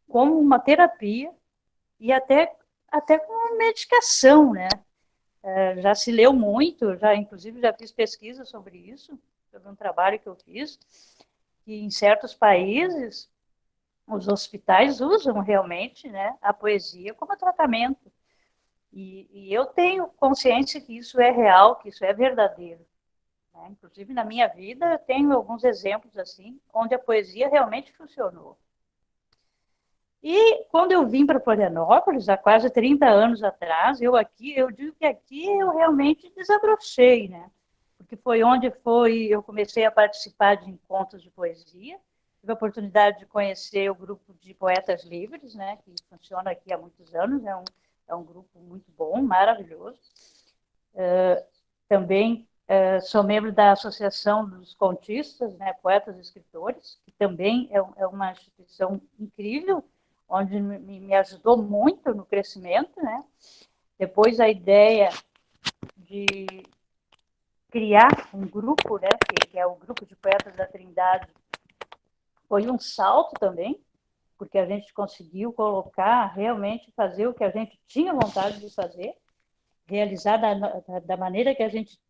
[SPEAKER 3] como uma terapia e até como uma medicação, né? Já se leu muito, inclusive já fiz pesquisa sobre isso, sobre um trabalho que eu fiz, que em certos países os hospitais usam realmente, né, a poesia como tratamento. E eu tenho consciência que isso é real, que isso é verdadeiro. Né? Inclusive, na minha vida, eu tenho alguns exemplos assim, onde a poesia realmente funcionou. E quando eu vim para Florianópolis, há quase 30 anos atrás, eu digo que aqui eu realmente desabrochei, né? Porque eu comecei a participar de encontros de poesia, tive a oportunidade de conhecer o grupo de Poetas Livres, né? Que funciona aqui há muitos anos, é um grupo muito bom, maravilhoso. Também sou membro da Associação dos Contistas, né? Poetas e Escritores, que também é uma instituição incrível, onde me ajudou muito no crescimento, né? Depois a ideia de criar um grupo, né? Que é o Grupo de Poetas da Trindade, foi um salto também, porque a gente conseguiu colocar, realmente fazer o que a gente tinha vontade de fazer, realizar da maneira que a gente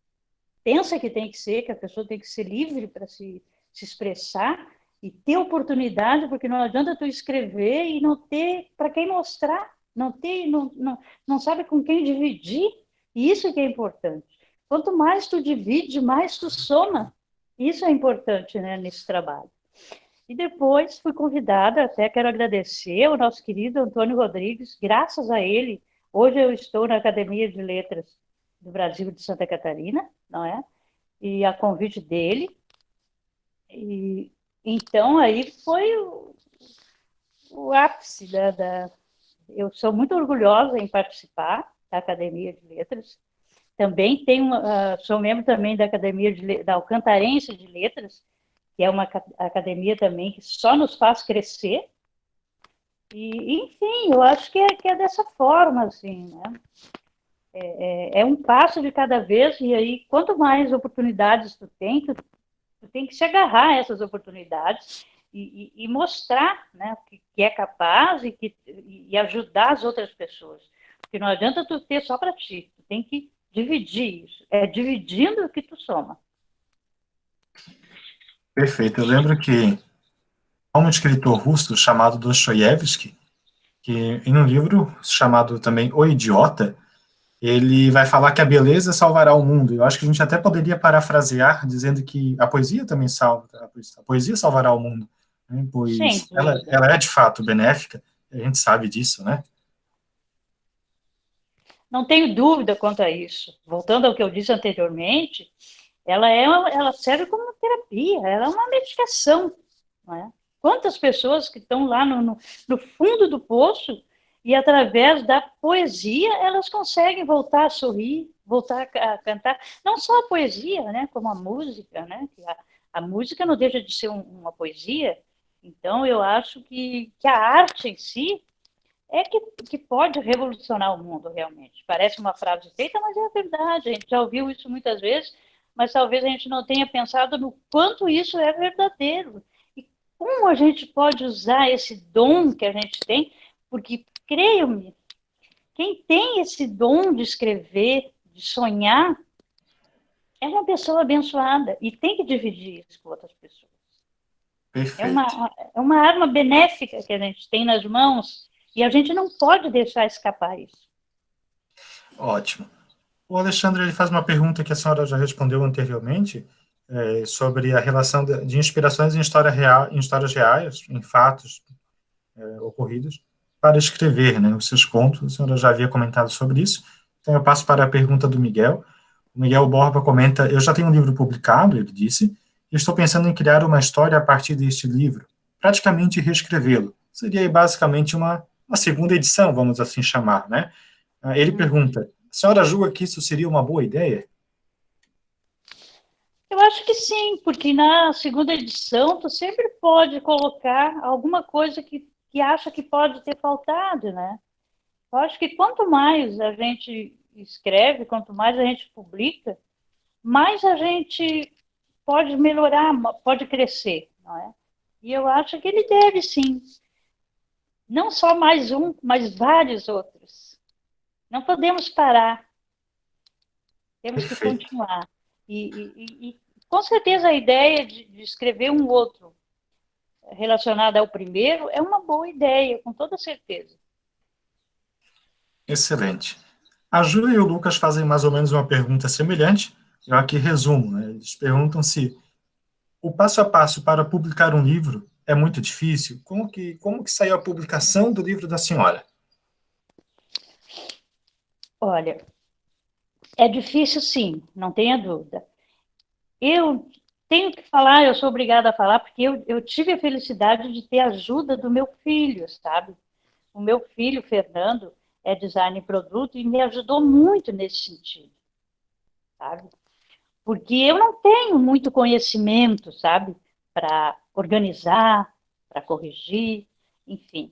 [SPEAKER 3] pensa que tem que ser, que a pessoa tem que ser livre para se expressar e ter oportunidade, porque não adianta tu escrever e não ter para quem mostrar, não sabe com quem dividir, e isso é que é importante. Quanto mais tu divide, mais tu soma. Isso é importante, né, nesse trabalho. E depois fui convidada, até quero agradecer ao nosso querido Antônio Rodrigues, graças a ele, hoje eu estou na Academia de Letras do Brasil de Santa Catarina, não é? E a convite dele, E, então, aí foi o ápice Eu sou muito orgulhosa em participar da Academia de Letras. Também sou membro também da Academia da Alcantarense de Letras, que é uma academia também que só nos faz crescer. E, enfim, eu acho que é dessa forma, assim, né? É um passo de cada vez, e aí, quanto mais oportunidades tu tem que se agarrar a essas oportunidades e mostrar, né, que é capaz e ajudar as outras pessoas. Porque não adianta tu ter só para ti, tu tem que dividir isso. É dividindo que tu soma.
[SPEAKER 1] Perfeito. Eu lembro que há um escritor russo chamado Dostoiévski, que em um livro chamado também O Idiota, ele vai falar que a beleza salvará o mundo. Eu acho que a gente até poderia parafrasear dizendo que a poesia também salva, a poesia salvará o mundo, né?
[SPEAKER 3] Sem
[SPEAKER 1] Pois
[SPEAKER 3] dúvida.
[SPEAKER 1] ela é de fato benéfica, a gente sabe disso, né?
[SPEAKER 3] Não tenho dúvida quanto a isso. Voltando ao que eu disse anteriormente, ela serve como terapia, ela é uma medicação, não é? Quantas pessoas que estão lá no fundo do poço e através da poesia elas conseguem voltar a sorrir, voltar a cantar, não só a poesia, né, como a música, né? A música não deixa de ser uma poesia. Então eu acho que a arte em si que pode revolucionar o mundo, realmente. Parece uma frase feita, mas é verdade. A gente já ouviu isso muitas vezes, mas talvez a gente não tenha pensado no quanto isso é verdadeiro. E como a gente pode usar esse dom que a gente tem, porque, creio-me, quem tem esse dom de escrever, de sonhar, é uma pessoa abençoada e tem que dividir isso com outras pessoas.
[SPEAKER 1] Perfeito.
[SPEAKER 3] É uma arma benéfica que a gente tem nas mãos e a gente não pode deixar escapar isso.
[SPEAKER 1] Ótimo. O Alexandre ele faz uma pergunta que a senhora já respondeu anteriormente, sobre a relação de inspirações em história real, em histórias reais, em fatos ocorridos, para escrever, né, os seus contos. A senhora já havia comentado sobre isso. Então eu passo para a pergunta do Miguel. O Miguel Borba comenta: eu já tenho um livro publicado, ele disse, e estou pensando em criar uma história a partir deste livro, praticamente reescrevê-lo. Seria basicamente uma segunda edição, vamos assim chamar, né? Ele pergunta: a senhora julga que isso seria uma boa ideia?
[SPEAKER 3] Eu acho que sim, porque na segunda edição tu sempre pode colocar alguma coisa que acha que pode ter faltado, né? Eu acho que quanto mais a gente escreve, quanto mais a gente publica, mais a gente pode melhorar, pode crescer, não é? E eu acho que ele deve sim, não só mais um, mas vários outros. Não podemos parar, temos que
[SPEAKER 1] Perfeito.
[SPEAKER 3] continuar. E com certeza a ideia de escrever um outro relacionado ao primeiro é uma boa ideia, com toda certeza.
[SPEAKER 1] Excelente. A Ju e o Lucas fazem mais ou menos uma pergunta semelhante. Eu aqui resumo, né? Eles perguntam se o passo a passo para publicar um livro é muito difícil. Como que saiu a publicação do livro da senhora?
[SPEAKER 3] Olha, é difícil sim, não tenha dúvida. Eu tenho que falar, eu sou obrigada a falar, porque eu tive a felicidade de ter a ajuda do meu filho, sabe? O meu filho, Fernando, é design e produto e me ajudou muito nesse sentido, sabe? Porque eu não tenho muito conhecimento, sabe? Para organizar, para corrigir, enfim.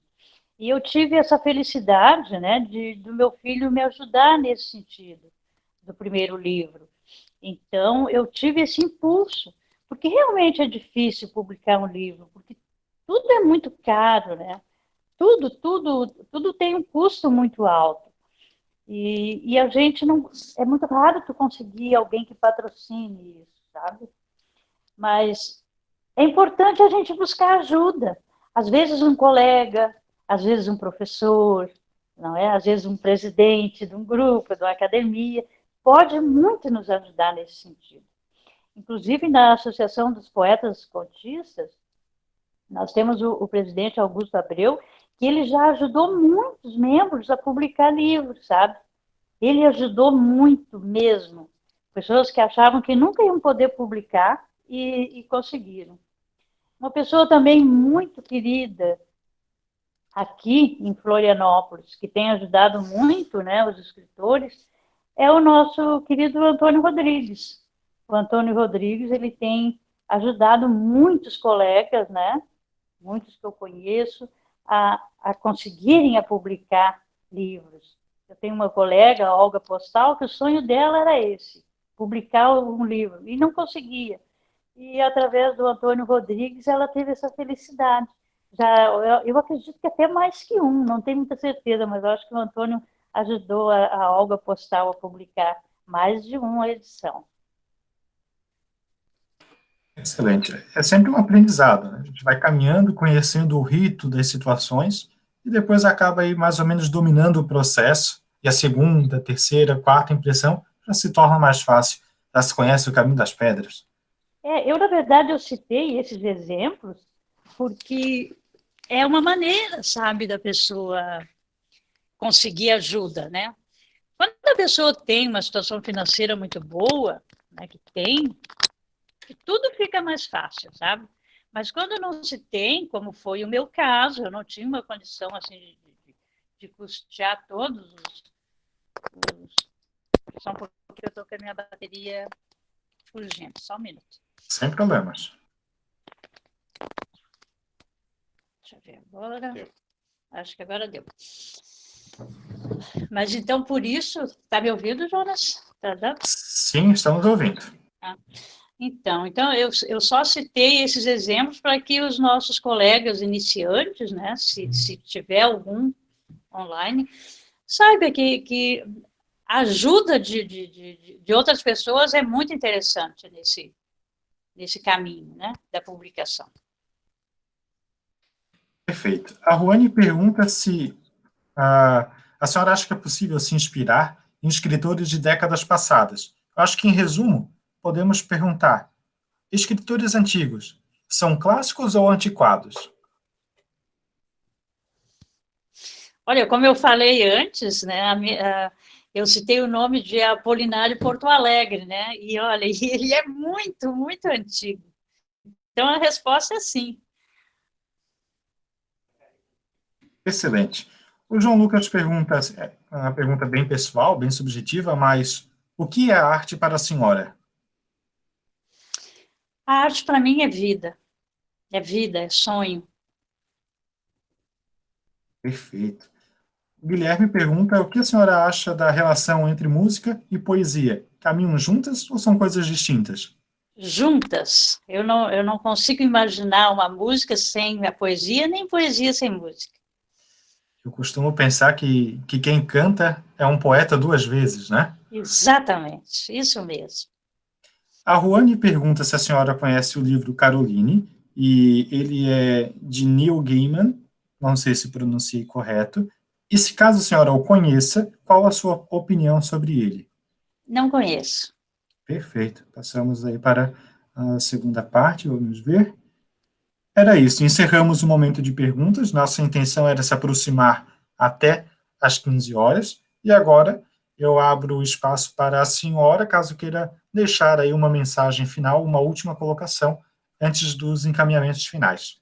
[SPEAKER 3] E eu tive essa felicidade, né, do meu filho me ajudar nesse sentido, do primeiro livro. Então, eu tive esse impulso, porque realmente é difícil publicar um livro, porque tudo é muito caro, né? Tudo tem um custo muito alto. E a gente não. É muito raro tu conseguir alguém que patrocine isso, sabe? Mas é importante a gente buscar ajuda. Às vezes um colega, às vezes um professor, não é? Às vezes um presidente de um grupo, de uma academia, pode muito nos ajudar nesse sentido. Inclusive, na Associação dos Poetas Contistas, nós temos o presidente Augusto Abreu, que ele já ajudou muitos membros a publicar livros, sabe? Ele ajudou muito mesmo. Pessoas que achavam que nunca iam poder publicar e conseguiram. Uma pessoa também muito querida aqui em Florianópolis, que tem ajudado muito, né, os escritores, é o nosso querido Antônio Rodrigues. O Antônio Rodrigues, ele tem ajudado muitos colegas, né, muitos que eu conheço, a conseguirem a publicar livros. Eu tenho uma colega, a Olga Postal, que o sonho dela era esse, publicar um livro, e não conseguia. E através do Antônio Rodrigues, ela teve essa felicidade. Já, eu acredito que até mais que um, não tenho muita certeza, mas eu acho que o Antônio ajudou a Olga Postal a publicar mais de uma edição.
[SPEAKER 1] Excelente. É sempre um aprendizado, né? A gente vai caminhando, conhecendo o rito das situações e depois acaba aí mais ou menos dominando o processo e a segunda, terceira, quarta impressão já se torna mais fácil, já se conhece o caminho das pedras.
[SPEAKER 3] Na verdade, eu citei esses exemplos porque é uma maneira, sabe, da pessoa conseguir ajuda, né? Quando a pessoa tem uma situação financeira muito boa, né, que tudo fica mais fácil, sabe? Mas quando não se tem, como foi o meu caso, eu não tinha uma condição assim de custear todos Só porque eu estou com a minha bateria urgente, só um minuto.
[SPEAKER 1] Sem problemas.
[SPEAKER 3] Deixa eu ver agora. Acho que agora deu. Mas então, por isso, está me ouvindo, Jonas? Tá dando?
[SPEAKER 1] Sim, estamos ouvindo.
[SPEAKER 3] Então eu só citei esses exemplos para que os nossos colegas iniciantes, né, se tiver algum online, saiba que a ajuda de outras pessoas é muito interessante nesse caminho, né, da publicação.
[SPEAKER 1] Perfeito. A Ruane pergunta se a senhora acha que é possível se inspirar em escritores de décadas passadas. Eu acho que, em resumo, podemos perguntar: escritores antigos são clássicos ou antiquados?
[SPEAKER 3] Olha, como eu falei antes, né, eu citei o nome de Apolinário Porto Alegre, né? E olha, ele é muito, muito antigo. Então a resposta é sim.
[SPEAKER 1] Excelente. O João Lucas pergunta, uma pergunta bem pessoal, bem subjetiva, mas o que é arte para a senhora?
[SPEAKER 3] A arte para mim é vida, é sonho.
[SPEAKER 1] Perfeito. O Guilherme pergunta o que a senhora acha da relação entre música e poesia. Caminham juntas ou são coisas distintas?
[SPEAKER 3] Juntas, eu não consigo imaginar uma música sem a poesia, nem poesia sem música.
[SPEAKER 1] Eu costumo pensar que quem canta é um poeta duas vezes, né?
[SPEAKER 3] Exatamente, isso mesmo.
[SPEAKER 1] A Ruane pergunta se a senhora conhece o livro Caroline, e ele é de Neil Gaiman, não sei se pronunciei correto, e se caso a senhora o conheça, qual a sua opinião sobre ele?
[SPEAKER 3] Não conheço.
[SPEAKER 1] Perfeito, passamos aí para a segunda parte, vamos ver. Era isso, encerramos o momento de perguntas, nossa intenção era se aproximar até às 15 horas, e agora eu abro o espaço para a senhora, caso queira deixar aí uma mensagem final, uma última colocação, antes dos encaminhamentos finais.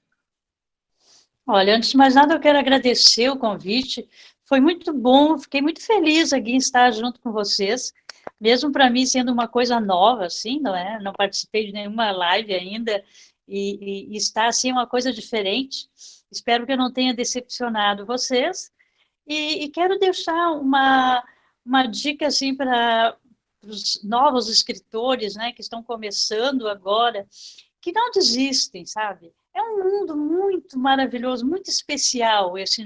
[SPEAKER 3] Olha, antes de mais nada, eu quero agradecer o convite. Foi muito bom, fiquei muito feliz aqui em estar junto com vocês, mesmo para mim sendo uma coisa nova, assim, não é? Não participei de nenhuma live ainda, e estar assim é uma coisa diferente. Espero que eu não tenha decepcionado vocês. E quero deixar uma dica assim para os novos escritores, né, que estão começando agora, que não desistem, sabe? É um mundo muito maravilhoso, muito especial essa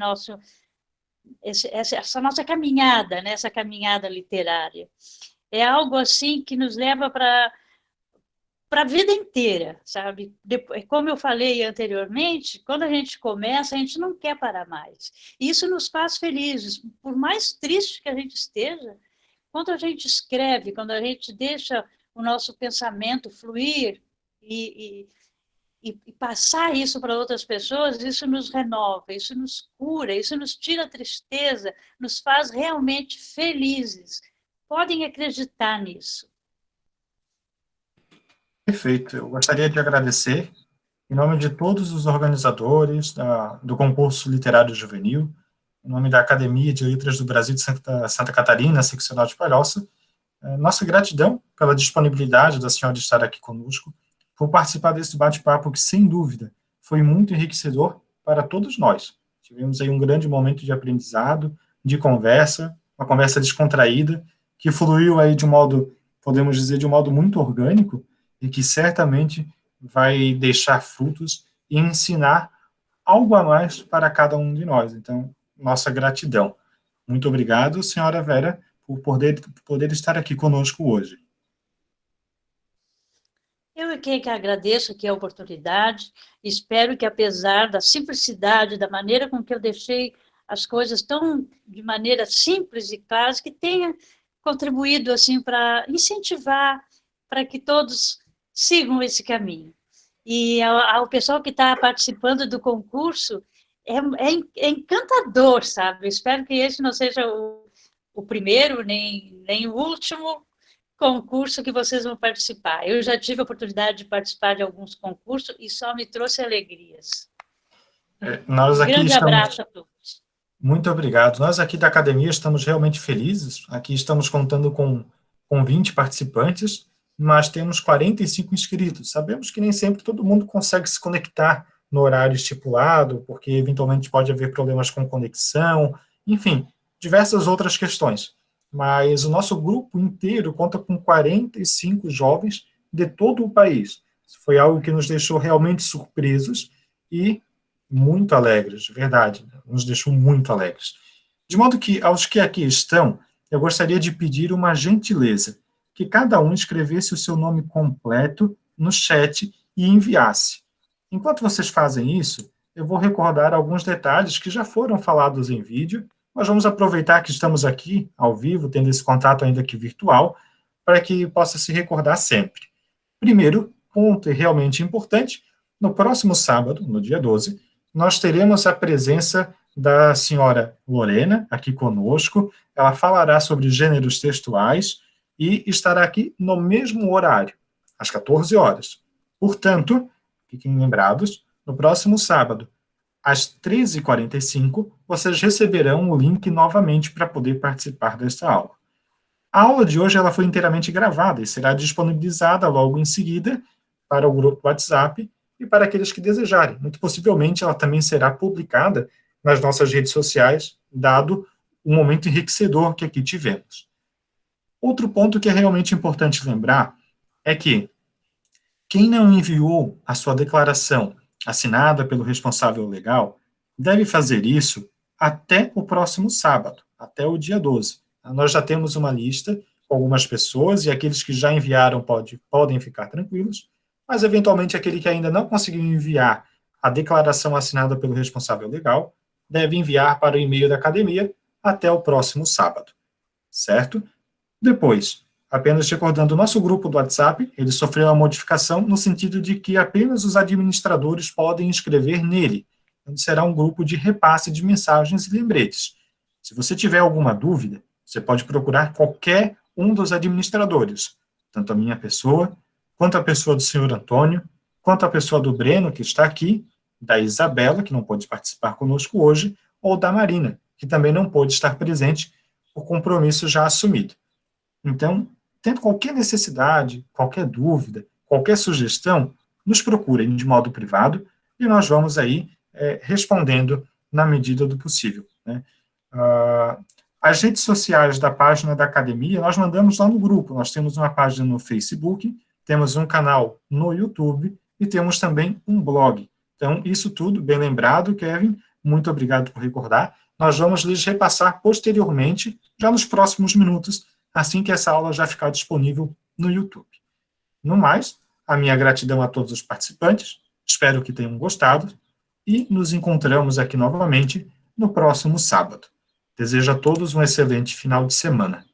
[SPEAKER 3] nossa caminhada, né, essa caminhada literária. É algo assim que nos leva para a vida inteira, sabe? Depois, como eu falei anteriormente, quando a gente começa, a gente não quer parar mais. E isso nos faz felizes. Por mais triste que a gente esteja, quando a gente escreve, quando a gente deixa o nosso pensamento fluir e passar isso para outras pessoas, isso nos renova, isso nos cura, isso nos tira a tristeza, nos faz realmente felizes. Podem acreditar nisso.
[SPEAKER 1] Perfeito, eu gostaria de agradecer em nome de todos os organizadores do concurso literário juvenil, em nome da Academia de Letras do Brasil de Santa Catarina, seccional de Palhoça, nossa gratidão pela disponibilidade da senhora de estar aqui conosco, por participar desse bate-papo que, sem dúvida, foi muito enriquecedor para todos nós. Tivemos aí um grande momento de aprendizado, de conversa, uma conversa descontraída, que fluiu aí de um modo, podemos dizer, de um modo muito orgânico, e que certamente vai deixar frutos e ensinar algo a mais para cada um de nós. Então, nossa gratidão. Muito obrigado, senhora Vera, por poder estar aqui conosco hoje.
[SPEAKER 3] Eu é que agradeço aqui a oportunidade, espero que, apesar da simplicidade, da maneira com que eu deixei as coisas tão de maneira simples e clara, que tenha contribuído assim para incentivar, para que todos sigam esse caminho. E ao pessoal que está participando do concurso, é encantador, sabe? Eu espero que esse não seja o primeiro, nem o último concurso que vocês vão participar. Eu já tive a oportunidade de participar de alguns concursos e só me trouxe alegrias.
[SPEAKER 1] Nós aqui
[SPEAKER 3] grande
[SPEAKER 1] estamos...
[SPEAKER 3] abraço a todos.
[SPEAKER 1] Muito obrigado. Nós aqui da academia estamos realmente felizes. Aqui estamos contando com 20 participantes, mas temos 45 inscritos. Sabemos que nem sempre todo mundo consegue se conectar no horário estipulado, porque eventualmente pode haver problemas com conexão, enfim, diversas outras questões. Mas o nosso grupo inteiro conta com 45 jovens de todo o país. Isso foi algo que nos deixou realmente surpresos e muito alegres, de verdade, nos deixou muito alegres. De modo que, aos que aqui estão, eu gostaria de pedir uma gentileza, que cada um escrevesse o seu nome completo no chat e enviasse. Enquanto vocês fazem isso, eu vou recordar alguns detalhes que já foram falados em vídeo. Nós vamos aproveitar que estamos aqui, ao vivo, tendo esse contato ainda que virtual, para que possa se recordar sempre. Primeiro ponto, e realmente importante, no próximo sábado, no dia 12, nós teremos a presença da senhora Lorena, aqui conosco. Ela falará sobre gêneros textuais e estará aqui no mesmo horário, às 14 horas. Portanto, fiquem lembrados, no próximo sábado, às 13h45, vocês receberão o link novamente para poder participar desta aula. A aula de hoje ela foi inteiramente gravada e será disponibilizada logo em seguida para o grupo WhatsApp e para aqueles que desejarem. Muito possivelmente ela também será publicada nas nossas redes sociais, dado o momento enriquecedor que aqui tivemos. Outro ponto que é realmente importante lembrar é que quem não enviou a sua declaração assinada pelo responsável legal deve fazer isso até o próximo sábado, até o dia 12. Nós já temos uma lista com algumas pessoas e aqueles que já enviaram podem ficar tranquilos, mas eventualmente aquele que ainda não conseguiu enviar a declaração assinada pelo responsável legal deve enviar para o e-mail da academia até o próximo sábado, certo? Depois, apenas recordando o nosso grupo do WhatsApp, ele sofreu uma modificação no sentido de que apenas os administradores podem escrever nele. Então, será um grupo de repasse de mensagens e lembretes. Se você tiver alguma dúvida, você pode procurar qualquer um dos administradores, tanto a minha pessoa, quanto a pessoa do senhor Antônio, quanto a pessoa do Breno, que está aqui, da Isabela, que não pôde participar conosco hoje, ou da Marina, que também não pôde estar presente por compromisso já assumido. Então, tendo qualquer necessidade, qualquer dúvida, qualquer sugestão, nos procurem de modo privado e nós vamos aí respondendo na medida do possível, né? As redes sociais da página da academia, nós mandamos lá no grupo. Nós temos uma página no Facebook, temos um canal no YouTube e temos também um blog. Então, isso tudo, bem lembrado, Kevin, muito obrigado por recordar. Nós vamos lhes repassar posteriormente, já nos próximos minutos, assim que essa aula já ficar disponível no YouTube. No mais, a minha gratidão a todos os participantes, espero que tenham gostado, e nos encontramos aqui novamente no próximo sábado. Desejo a todos um excelente final de semana.